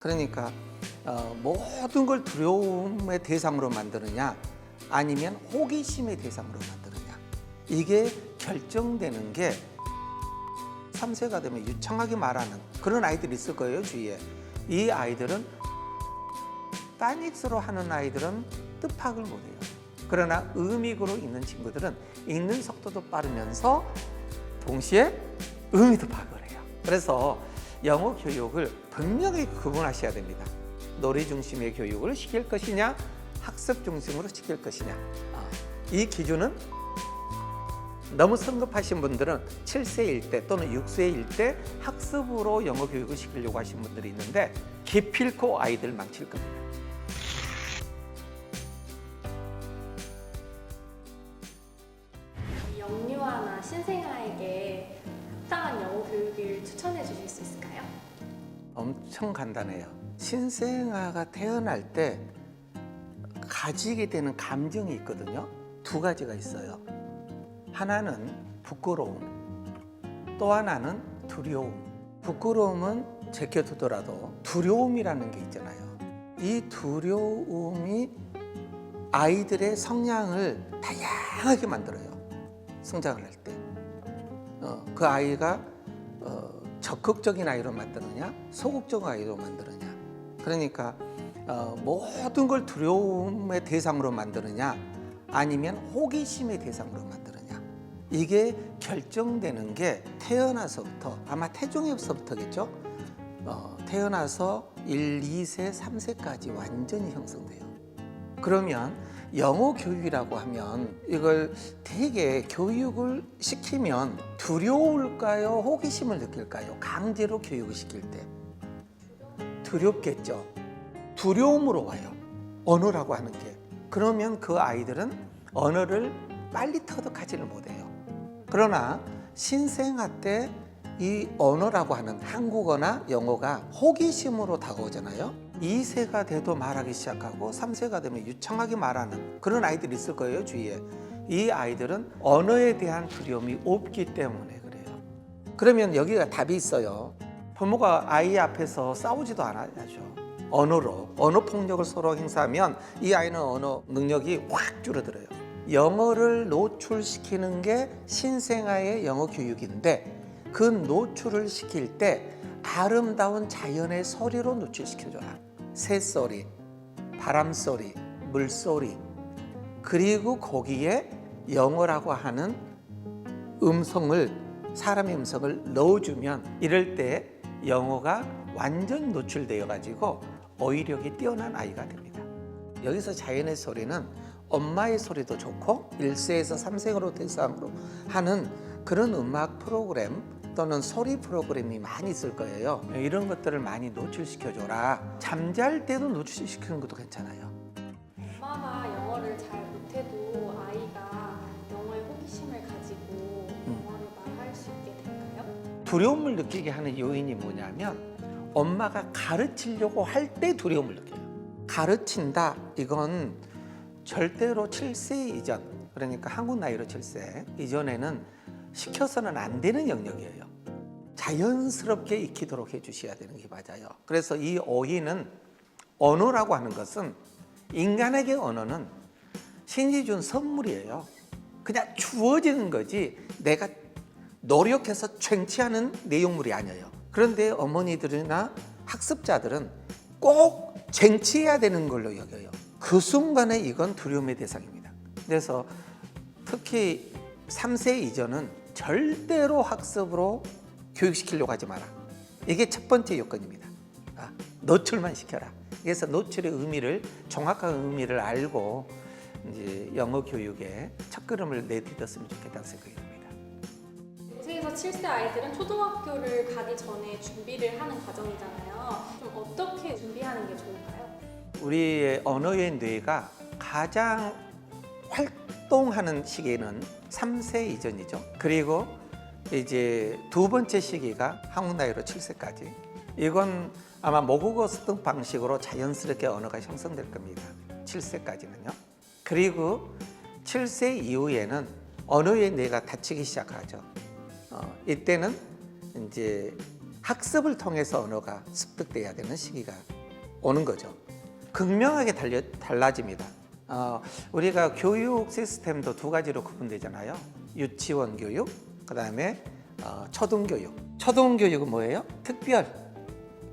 그러니까 모든 걸 두려움의 대상으로 만드느냐 아니면 호기심의 대상으로 만드느냐, 이게 결정되는 게 3세가 되면 유창하게 말하는 그런 아이들이 있을 거예요, 주위에. 이 아이들은 파닉스로 하는 아이들은 뜻파악을 못해요. 그러나 음익으로 읽는 친구들은 읽는 속도도 빠르면서 동시에 의미도 파악을 해요. 그래서 영어 교육을 분명히 구분하셔야 됩니다. 놀이 중심의 교육을 시킬 것이냐, 학습 중심으로 시킬 것이냐. 이 기준은 너무 성급하신 분들은 7세일 때 또는 6세일 때 학습으로 영어 교육을 시키려고 하신 분들이 있는데 기필코 아이들 망칠 겁니다. 영유아나 신생아에게 합당한 영어 교육을 추천해 주실 수 있을까요? 엄청 간단해요. 신생아가 태어날 때 가지게 되는 감정이 있거든요. 두 가지가 있어요. 하나는 부끄러움, 또 하나는 두려움. 부끄러움은 제껴두더라도 두려움이라는 게 있잖아요. 이 두려움이 아이들의 성향을 다양하게 만들어요. 성장을 할 때. 그 아이가 적극적인 아이로 만드느냐, 소극적인 아이로 만드느냐. 그러니까 모든 걸 두려움의 대상으로 만드느냐, 아니면 호기심의 대상으로 만드느냐. 이게 결정되는 게 태어나서부터, 아마 태중에서부터겠죠. 태어나서 1, 2세, 3세까지 완전히 형성돼요. 그러면 영어 교육이라고 하면 이걸 되게 교육을 시키면 두려울까요? 호기심을 느낄까요? 강제로 교육을 시킬 때 두렵겠죠. 두려움으로 와요. 언어라고 하는 게. 그러면 그 아이들은 언어를 빨리 터득하지를 못해요. 그러나 신생아 때 이 언어라고 하는 한국어나 영어가 호기심으로 다가오잖아요. 2세가 돼도 말하기 시작하고 3세가 되면 유창하게 말하는 그런 아이들이 있을 거예요, 주위에. 이 아이들은 언어에 대한 두려움이 없기 때문에 그래요. 그러면 여기가 답이 있어요. 부모가 아이 앞에서 싸우지도 않아야죠. 언어로, 언어 폭력을 서로 행사하면 이 아이는 언어 능력이 확 줄어들어요. 영어를 노출시키는 게 신생아의 영어 교육인데 그 노출을 시킬 때 아름다운 자연의 소리로 노출시켜줘라. 새소리, 바람소리, 물소리, 그리고 거기에 영어라고 하는 음성을, 사람의 음성을 넣어주면 이럴 때 영어가 완전 노출되어 가지고 어휘력이 뛰어난 아이가 됩니다. 여기서 자연의 소리는 엄마의 소리도 좋고 1세에서 3세로 대상으로 하는 그런 음악 프로그램 또는 소리 프로그램이 많이 있을 거예요. 이런 것들을 많이 노출시켜줘라. 잠잘 때도 노출시키는 것도 괜찮아요. 엄마가 영어를 잘 못해도 아이가 영어에 호기심을 가지고 영어를 말할 수 있게 될까요? 두려움을 느끼게 하는 요인이 뭐냐면 엄마가 가르치려고 할 때 두려움을 느껴요. 가르친다, 이건 절대로 7세 이전, 그러니까 한국 나이로 7세 이전에는 시켜서는 안 되는 영역이에요. 자연스럽게 익히도록 해주셔야 되는 게 맞아요. 그래서 이 어휘는, 언어라고 하는 것은, 인간에게 언어는 신이 준 선물이에요. 그냥 주어지는 거지 내가 노력해서 쟁취하는 내용물이 아니에요. 그런데 어머니들이나 학습자들은 꼭 쟁취해야 되는 걸로 여겨요. 그 순간에 이건 두려움의 대상입니다. 그래서 특히 3세 이전은 절대로 학습으로 교육시키려고 하지 마라. 이게 첫 번째 요건입니다. 노출만 시켜라. 그래서 노출의 의미를, 정확한 의미를 알고 이제 영어 교육에 첫걸음을 내딛었으면 좋겠다는 생각이 듭니다. 0세에서 7세 아이들은 초등학교를 가기 전에 준비를 하는 과정이잖아요. 좀 어떻게 준비하는 게 좋을까요? 우리의 언어의 뇌가 가장 활동하는 시기는 3세 이전이죠. 그리고 이제 두 번째 시기가 한국 나이로 7세까지. 이건 아마 모국어 습득 방식으로 자연스럽게 언어가 형성될 겁니다. 7세까지는요. 그리고 7세 이후에는 언어의 뇌가 닫히기 시작하죠. 이때는 이제 학습을 통해서 언어가 습득돼야 되는 시기가 오는 거죠. 극명하게 달라집니다. 우리가 교육 시스템도 두 가지로 구분되잖아요. 유치원 교육, 그 다음에 초등교육. 초등교육은 뭐예요? 특별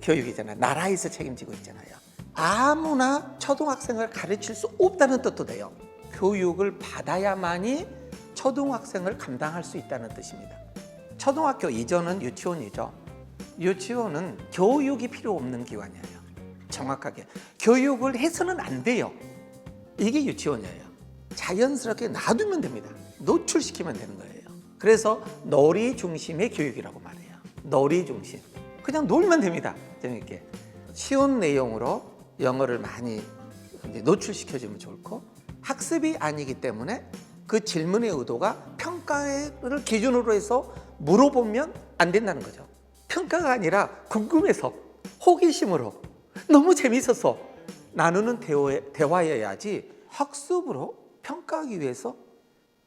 교육이잖아요. 나라에서 책임지고 있잖아요. 아무나 초등학생을 가르칠 수 없다는 뜻도 돼요. 교육을 받아야만이 초등학생을 감당할 수 있다는 뜻입니다. 초등학교 이전은 유치원이죠. 유치원은 교육이 필요 없는 기관이에요. 정확하게 교육을 해서는 안 돼요. 이게 유치원이에요. 자연스럽게 놔두면 됩니다. 노출시키면 되는 거예요. 그래서 놀이 중심의 교육이라고 말해요. 놀이 중심. 그냥 놀면 됩니다. 재밌게. 쉬운 내용으로 영어를 많이 노출시켜주면 좋고, 학습이 아니기 때문에 그 질문의 의도가 평가를 기준으로 해서 물어보면 안 된다는 거죠. 평가가 아니라 궁금해서, 호기심으로, 너무 재밌어서 나누는 대화여야지, 학습으로 평가하기 위해서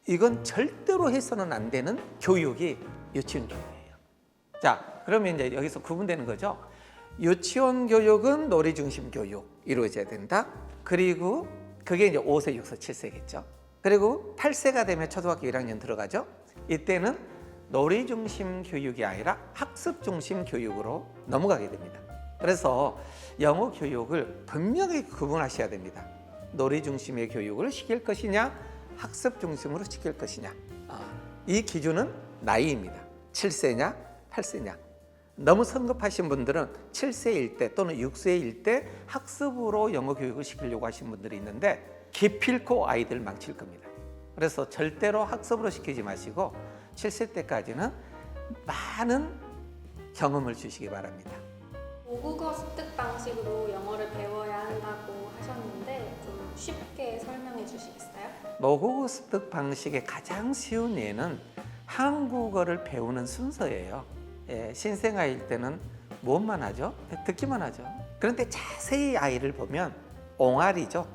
이건 절대로 해서는 안 되는 교육이 유치원 교육이에요. 자, 그러면 이제 여기서 구분되는 거죠. 유치원 교육은 놀이 중심 교육 이루어져야 된다. 그리고 그게 이제 5세, 6세, 7세겠죠. 그리고 8세가 되면 초등학교 1학년 들어가죠. 이때는 놀이 중심 교육이 아니라 학습 중심 교육으로 넘어가게 됩니다. 그래서 영어 교육을 분명히 구분하셔야 됩니다. 놀이 중심의 교육을 시킬 것이냐, 학습 중심으로 시킬 것이냐. 이 기준은 나이입니다. 7세냐, 8세냐. 너무 성급하신 분들은 7세일 때 또는 6세일 때 학습으로 영어 교육을 시키려고 하신 분들이 있는데 기필코 아이들 망칠 겁니다. 그래서 절대로 학습으로 시키지 마시고 7세 때까지는 많은 경험을 주시기 바랍니다. 모국어 습득 방식으로 영어를 배워야 한다고 하셨는데 좀 쉽게 설명해 주시겠어요? 모국어 습득 방식의 가장 쉬운 예는 한국어를 배우는 순서예요. 신생아일 때는 무엇만 하죠? 듣기만 하죠. 그런데 자세히 아이를 보면 옹알이죠.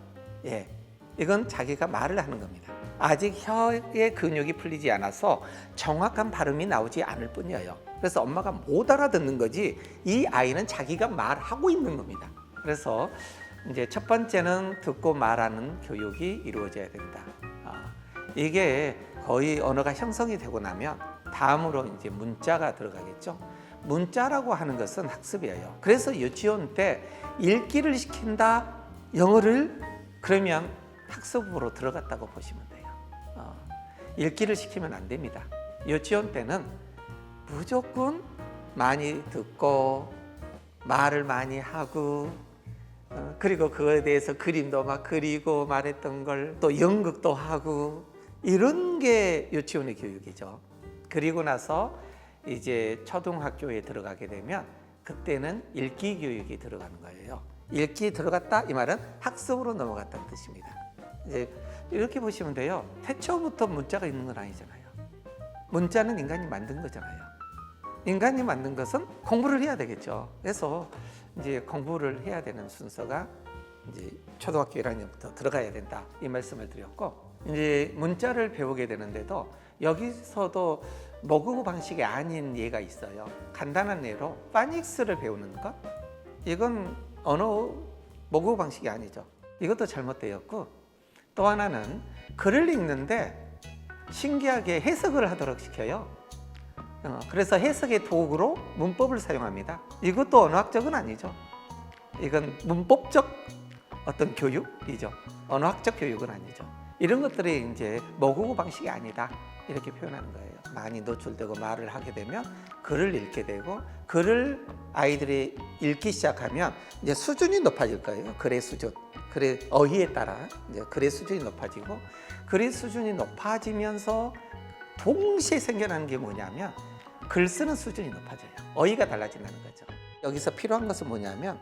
이건 자기가 말을 하는 겁니다. 아직 혀의 근육이 풀리지 않아서 정확한 발음이 나오지 않을 뿐이에요. 그래서 엄마가 못 알아듣는 거지, 이 아이는 자기가 말하고 있는 겁니다. 그래서 이제 첫 번째는 듣고 말하는 교육이 이루어져야 된다. 이게 거의 언어가 형성이 되고 나면 다음으로 이제 문자가 들어가겠죠. 문자라고 하는 것은 학습이에요. 그래서 유치원 때 읽기를 시킨다, 영어를, 그러면 학습으로 들어갔다고 보시면 돼요. 읽기를 시키면 안 됩니다. 유치원 때는 무조건 많이 듣고 말을 많이 하고, 그리고 그거에 대해서 그림도 막 그리고 말했던 걸 또 연극도 하고, 이런 게 유치원의 교육이죠. 그리고 나서 이제 초등학교에 들어가게 되면 그때는 읽기 교육이 들어가는 거예요. 읽기 들어갔다 이 말은 학습으로 넘어갔다는 뜻입니다. 이제 이렇게 보시면 돼요. 태초부터 문자가 있는 건 아니잖아요. 문자는 인간이 만든 거잖아요. 인간이 만든 것은 공부를 해야 되겠죠. 그래서 이제 공부를 해야 되는 순서가 이제 초등학교 1학년부터 들어가야 된다, 이 말씀을 드렸고, 이제 문자를 배우게 되는데도 여기서도 모국어 방식이 아닌 예가 있어요. 간단한 예로 파닉스를 배우는 것, 이건 언어 모국어 방식이 아니죠. 이것도 잘못되었고, 또 하나는 글을 읽는데 신기하게 해석을 하도록 시켜요. 그래서 해석의 도구로 문법을 사용합니다. 이것도 언어학적은 아니죠. 이건 문법적 어떤 교육이죠. 언어학적 교육은 아니죠. 이런 것들이 이제 모국어 방식이 아니다, 이렇게 표현하는 거예요. 많이 노출되고 말을 하게 되면 글을 읽게 되고, 글을 아이들이 읽기 시작하면 이제 수준이 높아질 거예요. 글의 수준, 글의 어휘에 따라 이제 글의 수준이 높아지고, 글의 수준이 높아지면서 동시에 생겨나는 게 뭐냐면 글 쓰는 수준이 높아져요. 어휘가 달라진다는 거죠. 여기서 필요한 것은 뭐냐면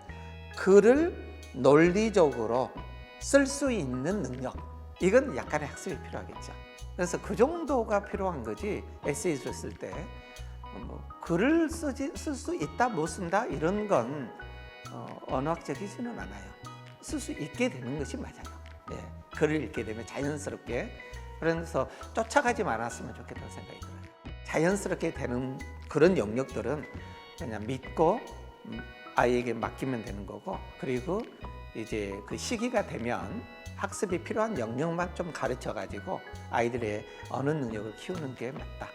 글을 논리적으로 쓸 수 있는 능력, 이건 약간의 학습이 필요하겠죠. 그래서 그 정도가 필요한 거지, 에세이를 쓸 때 글을 쓸 수 있다, 못 쓴다, 이런 건 언어학적이지는 않아요. 쓸 수 있게 되는 것이 맞아요. 글을 읽게 되면 자연스럽게. 그래서 쫓아가지 않았으면 좋겠다는 생각이 들어요. 자연스럽게 되는 그런 영역들은 그냥 믿고 아이에게 맡기면 되는 거고, 그리고 이제 그 시기가 되면 학습이 필요한 영역만 좀 가르쳐 가지고 아이들의 언어 능력을 키우는 게 맞다.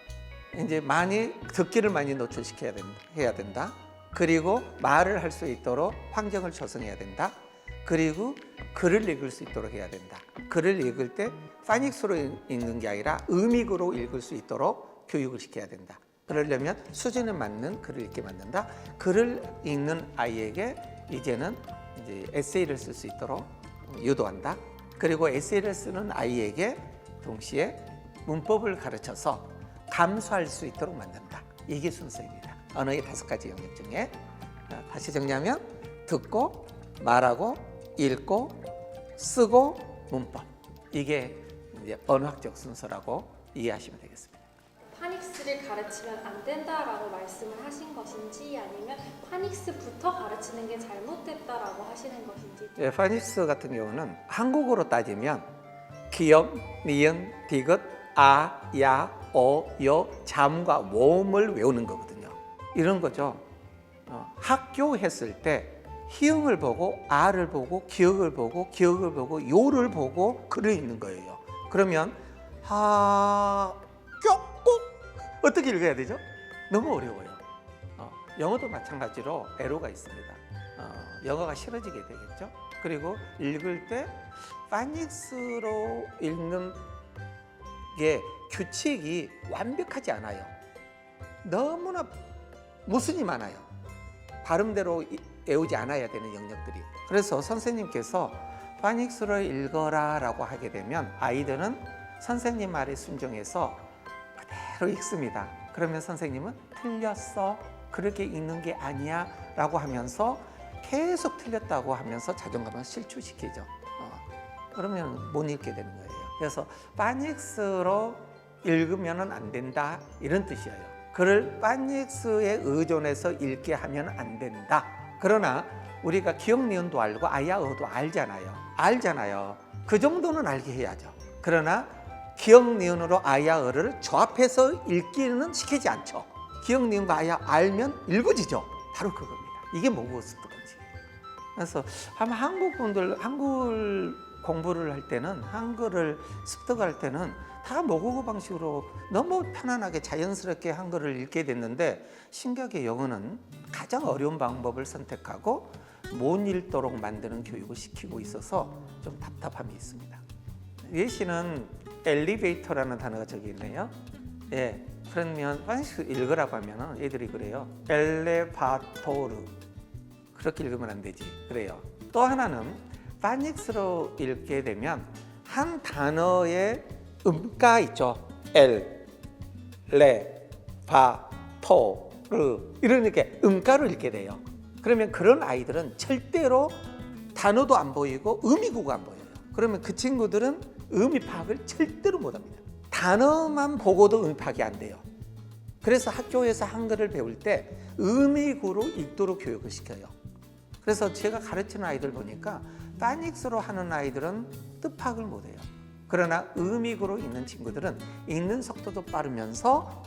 이제 많이 듣기를 많이 노출시켜야 해야 된다. 그리고 말을 할 수 있도록 환경을 조성해야 된다. 그리고 글을 읽을 수 있도록 해야 된다. 글을 읽을 때 파닉스로 읽는 게 아니라 음익으로 읽을 수 있도록 교육을 시켜야 된다. 그러려면 수준에 맞는 글을 읽게 만든다. 글을 읽는 아이에게 이제는 이제 에세이를 쓸 수 있도록 유도한다. 그리고 에세이를 쓰는 아이에게 동시에 문법을 가르쳐서 감수할 수 있도록 만든다. 이게 순서입니다. 언어의 5가지 영역 중에. 다시 정리하면 듣고, 말하고, 읽고, 쓰고, 문법. 이게 이제 언어학적 순서라고 이해하시면 되겠습니다. 파닉스를 가르치면 안 된다라고 말씀을 하신 것인지 아니면 파닉스부터 가르치는 게 잘못됐다라고 하시는 것인지. 예, 파닉스 같은 경우는 한국어로 따지면 기역, 니은, 디귿, 아, 야, 어, 여, 잠과 모음을 외우는 거거든요. 이런 거죠. 학교 했을 때 희응을 보고 아를 보고 기역을 보고 기역을 보고 요를 보고 글을 읽는 거예요. 그러면 어떻게 읽어야 되죠? 너무 어려워요. 영어도 마찬가지로 애로가 있습니다. 영어가 싫어지게 되겠죠. 그리고 읽을 때 파닉스로 읽는 게 규칙이 완벽하지 않아요. 너무나 모순이 많아요. 발음대로 외우지 않아야 되는 영역들이. 그래서 선생님께서 파닉스로 읽어라 라고 하게 되면 아이들은 선생님 말에 순종해서 그대로 읽습니다. 그러면 선생님은 틀렸어, 그렇게 읽는 게 아니야 라고 하면서 계속 틀렸다고 하면서 자존감을 실추시키죠. 그러면 못 읽게 되는 거예요. 그래서 파닉스로 읽으면 안 된다 이런 뜻이에요. 글을 파닉스에 의존해서 읽게 하면 안 된다. 그러나 우리가 기역, 니은도 알고 아야어도 알잖아요. 그 정도는 알게 해야죠. 그러나 기역, 니은으로 아야어를 조합해서 읽기는 시키지 않죠. 기역, 니은과 아야 알면 읽어지죠. 바로 그겁니다. 이게 모국어 습득금지예요. 그래서 아마 한국 공부를 할 때는, 한글을 습득할 때는 다 모국어 방식으로 너무 편안하게 자연스럽게 한글을 읽게 됐는데, 신기하게 영어는 가장 어려운 방법을 선택하고 못 읽도록 만드는 교육을 시키고 있어서 좀 답답함이 있습니다. 예시는 엘리베이터라는 단어가 저기 있네요. 예, 그러면 파닉스 읽으라고 하면 애들이 그래요. 엘레바토르. 그렇게 읽으면 안 되지. 그래요. 또 하나는 파닉스로 읽게 되면 한 단어의 음가 있죠. 엘, 레, 바, 토, 르 이러니까 음가를 읽게 돼요. 그러면 그런 아이들은 절대로 단어도 안 보이고 의미구가 안 보여요. 그러면 그 친구들은 의미 파악을 절대로 못합니다. 단어만 보고도 의미 파악이 안 돼요. 그래서 학교에서 한글을 배울 때 의미구로 읽도록 교육을 시켜요. 그래서 제가 가르치는 아이들 보니까 파닉스로 하는 아이들은 뜻 파악을 못해요. 그러나 의미구로 읽는 친구들은 읽는 속도도 빠르면서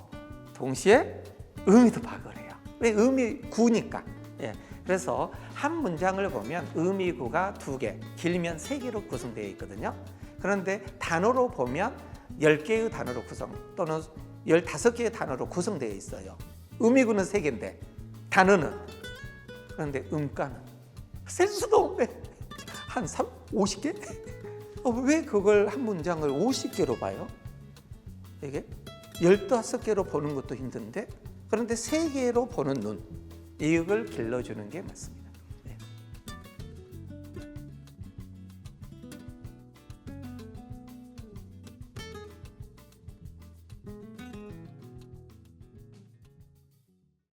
동시에 의미도 파악을 해요. 왜? 의미구니까. 예. 그래서 한 문장을 보면 의미구가 2개, 길면 3개로 구성되어 있거든요. 그런데 단어로 보면 10개의 단어로 구성 또는 15개의 단어로 구성되어 있어요. 의미구는 3개인데 단어는, 그런데 음가는 셀 수도 없네. 한 50개? 왜 그걸 한 문장을 50개로 봐요? 이게 15개로 보는 것도 힘든데, 그런데 3개로 보는 눈, 이걸 길러주는 게 맞습니다.